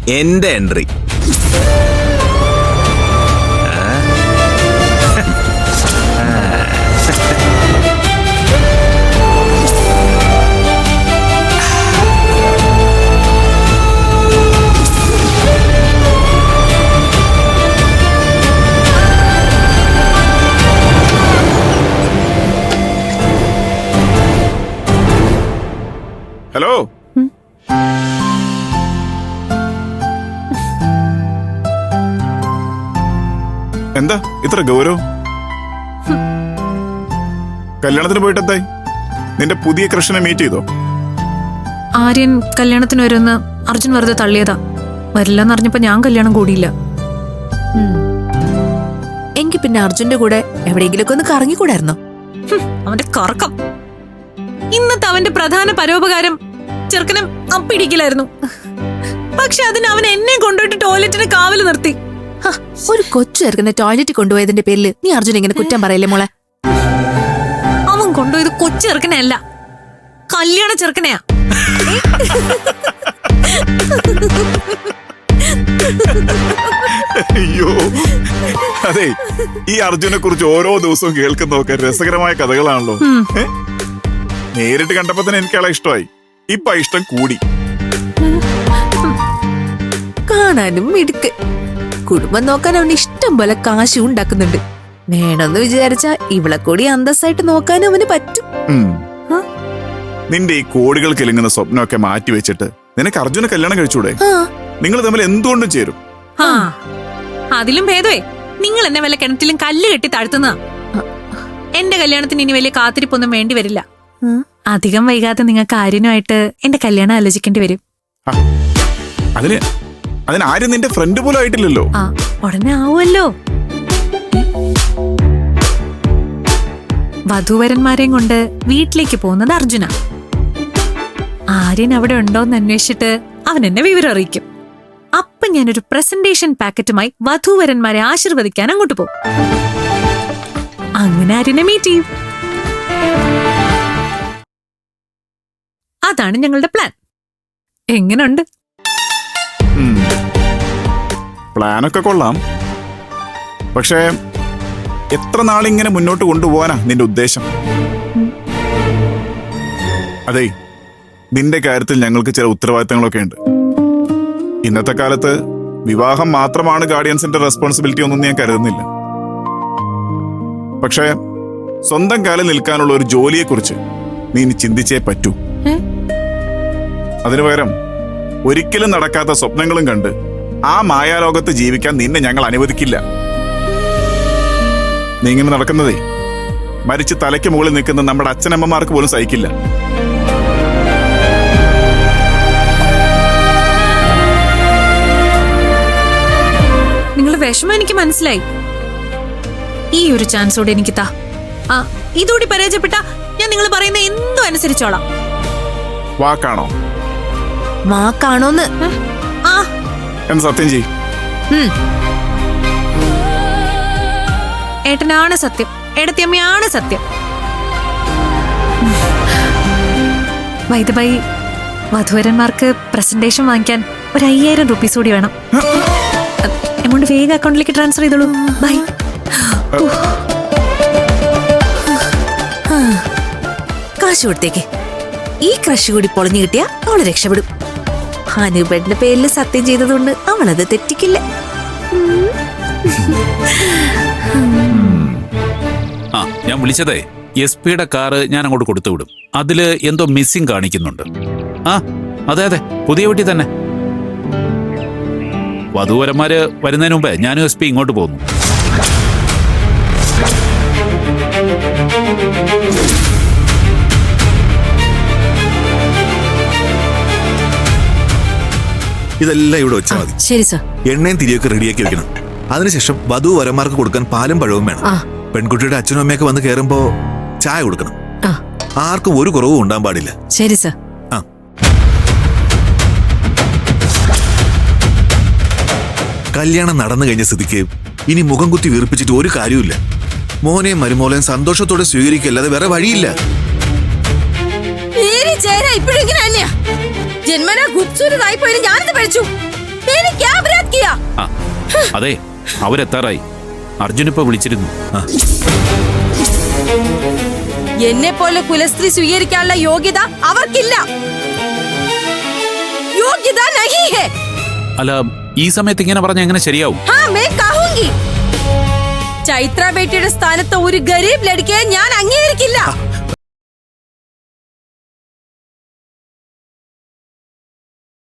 എന്റെ entry. Hello, എന്താ ഇത്ര ഗൗരവം? കല്യാണത്തിന് പോയിട്ടെന്തായി? നിന്റെ പുതിയ കൃഷ്ണനെ മീറ്റ് ചെയ്തോ? ആര്യൻ കല്യാണത്തിന് വരുമെന്ന് അർജുൻ വെറുതെ തള്ളിയതാ. വരില്ലെന്നറിഞ്ഞപ്പോ ഞാൻ കല്യാണം കൂടിയില്ല. എങ്കിൽ പിന്നെ അർജുന്റെ കൂടെ എവിടെയെങ്കിലൊക്കെ ഒന്ന് കറങ്ങിക്കൂടായിരുന്നോ? അവന്റെ കറക്കം. ഇന്നത്തെ അവന്റെ പ്രധാന പരോപകാരം ചെറുക്കനെ അപ്പിടിക്കലായിരുന്നു. പക്ഷെ അതിന് അവൻ എന്നെ കൊണ്ടുപോയിട്ട് ടോയ്ലറ്റിന് കാവല് നിർത്തി. ഒരു കൊച്ചു ചേർക്കുന്ന ടോയ്ലറ്റിൽ കൊണ്ടുപോയതിന്റെ പേരിൽ നീ അർജുൻ ഇങ്ങനെ കുറ്റം പറയല്ലേ മോളെ? അവൻ കൊണ്ടുപോയത് കൊച്ചു ചെറുക്കനെയല്ല, കല്യാണ ചെറുക്കനെയാ. അയ്യോ, അതെ, ഈ അർജുനെ കുറിച്ച് ഓരോ ദിവസവും കേൾക്കുന്നതൊക്കെ രസകരമായ കഥകളാണല്ലോ. നേരിട്ട് കണ്ടപ്പോ തന്നെ എനിക്ക് ആളെ ഇഷ്ടമായി. ഇപ്പൊ ഇഷ്ടം കൂടി. കാണാനും മിടുക്ക്. കുടുംബം നോക്കാൻ അവന് ഇഷ്ടം പോലെ കാശും ഉണ്ടാക്കുന്നുണ്ട്. വേണമെന്ന് വിചാരിച്ചാ ഇവളെ കൂടി അന്തസ്സായിട്ട് നോക്കാനും അവന് പറ്റും. നിന്റെ ഈ കോടികൾ കിലുങ്ങുന്ന സ്വപ്നമൊക്കെ മാറ്റി വെച്ചിട്ട് നിനക്ക് അർജുനെ കല്യാണം കഴിച്ചൂടെ? നിങ്ങൾ തമ്മിൽ എന്തുകൊണ്ടും ചേരും. അതിലും ഭേദമേ നിങ്ങൾ എന്നെ വല്ല കിണറ്റിലും കല്ല് കെട്ടി താഴ്ത്തുന്ന. എന്റെ കല്യാണത്തിന് ഇനി വലിയ കാത്തിരിപ്പൊന്നും വേണ്ടി വരില്ല. അധികം വൈകാതെ നിങ്ങൾക്ക് ആര്യനുമായിട്ട് എന്റെ കല്യാണം ആലോചിക്കേണ്ടി വരും. അതിന് ആരും നിന്റെ ഫ്രണ്ട് പോലും ആയിട്ടില്ലല്ലോ. ഉടനെ ആവുമല്ലോ. വധൂവരന്മാരെയും കൊണ്ട് വീട്ടിലേക്ക് പോകുന്നത് അർജുന. ആര്യൻ അവിടെ ഉണ്ടോന്ന് അന്വേഷിച്ചിട്ട് അവൻ എന്നെ വിവരം അറിയിക്കും. അപ്പൊ ഞാനൊരു പ്രസന്റേഷൻ പാക്കറ്റുമായി വധൂവരന്മാരെ ആശീർവദിക്കാൻ അങ്ങോട്ട് പോകും. അങ്ങനെ ആര്യനെ മീറ്റ് ചെയ്യും. അതാണ് ഞങ്ങളുടെ പ്ലാൻ. എങ്ങനുണ്ട്? പ്ലാനൊക്കെ കൊള്ളാം. പക്ഷേ എത്ര നാളിങ്ങനെ മുന്നോട്ട് കൊണ്ടുപോകാനാ നിന്റെ ഉദ്ദേശം? അതെ, നിന്റെ കാര്യത്തിൽ ഞങ്ങൾക്ക് ചില ഉത്തരവാദിത്തങ്ങളൊക്കെ ഉണ്ട്. ഇന്നത്തെ കാലത്ത് വിവാഹം മാത്രമാണ് ഗാർഡിയൻസിന്റെ റെസ്പോൺസിബിലിറ്റി ഒന്നും ഞാൻ കരുതുന്നില്ല. പക്ഷേ സ്വന്തം കാലിൽ നിൽക്കാനുള്ള ഒരു ജോലിയെക്കുറിച്ച് നീ ഇനി ചിന്തിച്ചേ പറ്റൂ. അതിനു പകരം ഒരിക്കലും നടക്കാത്ത സ്വപ്നങ്ങളും കണ്ട് ആ മായാലോകത്ത് ജീവിക്കാൻ നിന്നെ ഞങ്ങൾ അനുവദിക്കില്ല. നീ ഇങ്ങനെ നടക്കുന്നതേ മരിച്ച് തലയ്ക്ക് മുകളിൽ നിൽക്കുന്ന നമ്മുടെ അച്ഛനമ്മമാർക്ക് പോലും സഹിക്കില്ല. നിങ്ങളുടെ വിഷമം എനിക്ക് മനസ്സിലായി. ഈ ഒരു ചാൻസോടെ എനിക്ക് താ. ഇതോടെ പരാജയപ്പെട്ട ഞാൻ നിങ്ങൾ പറയുന്ന എന്തോ അനുസരിച്ചോളാം. വാക്കാണോ? വാക്കാണോന്ന് എന്ന് സത്യം ചെയ്. ഏട്ടനാണ് സത്യം, ഏടത്തിയമ്മയാണ് സത്യം. വൈദ്യബായി, വധുവരന്മാർക്ക് പ്രസന്റേഷൻ വാങ്ങിക്കാൻ ഒരു 5000 രൂപീസ് കൂടി വേണം. എമൗണ്ട് വേഗം അക്കൗണ്ടിലേക്ക് ട്രാൻസ്ഫർ ചെയ്തോളൂ. ബൈ. കാശ് കൊടുത്തേക്ക്. ഈ ക്രഷ് കൂടി പൊളിഞ്ഞു കിട്ടിയാ അവള് രക്ഷപ്പെടും. അനുപേട്ടന്റെ പേരിൽ സത്യം ചെയ്തതുകൊണ്ട് അവളത് തെറ്റിക്കില്ല. ഞാൻ വിളിച്ചതേ SP-യുടെ കാറ് ഞാൻ അങ്ങോട്ട് കൊടുത്തു വിടും. അതില് എന്തോ മിസ്സിംഗ് കാണിക്കുന്നുണ്ട്. അതെ, പുതിയ വീട്ടിൽ തന്നെ. വധൂവരന്മാര് വരുന്നതിന് മുമ്പേ ഞാനും SP ഇങ്ങോട്ട് പോകുന്നു. ഇതെല്ലാം ഇവിടെ വെച്ചാൽ മതി. ശരി സർ. എണ്ണയും തിരിയൊക്കെ റെഡിയാക്കി വെക്കണം. അതിനുശേഷം വധൂവരന്മാർക്ക് കൊടുക്കാൻ പാലും പഴവും വേണം. പെൺകുട്ടിയുടെ അച്ഛനും അമ്മയൊക്കെ വന്ന് കയറുമ്പോ ചായ കൊടുക്കണം. ആർക്കും ഒരു കുറവും ഉണ്ടാകാൻ പാടില്ല. ശരി സർ. കല്യാണം നടന്നു കഴിഞ്ഞ സ്ഥിതിക്ക് ഇനി മുഖം കുത്തി വീർപ്പിച്ചിട്ട് ഒരു കാര്യമില്ല. മോനെയും മരുമോളെയും സന്തോഷത്തോടെ സ്വീകരിക്കല്ലാതെ വേറെ വഴിയില്ല. ജന്മനാ ഗുപ്സുരായി പോയി ഞാനിത് പഠിച്ചു. मैंने क्या अपराध किया? ആ അതെ അവരെത്താറായി. അർജുൻ ഇപ്പൊ വിളിച്ചിരുന്നു. എന്നെ പോലെ കുലസ്ത്രീ സ്വീകരിക്കാനുള്ള യോഗ്യത അവർക്കില്ല. യോഗ്യത നഹി ഹെ. അല്ല ഈ സമയത്ത് ഇങ്ങനെ പറഞ്ഞ എങ്ങനെ ശരിയാവും? ഹാ मैं कहूंगी. ചൈത്ര ബേട്ടിയുടെ സ്ഥാനത്ത് ഒരു ഗരീബ് ലड़किയെ ഞാൻ അംഗീകരിക്കില്ല.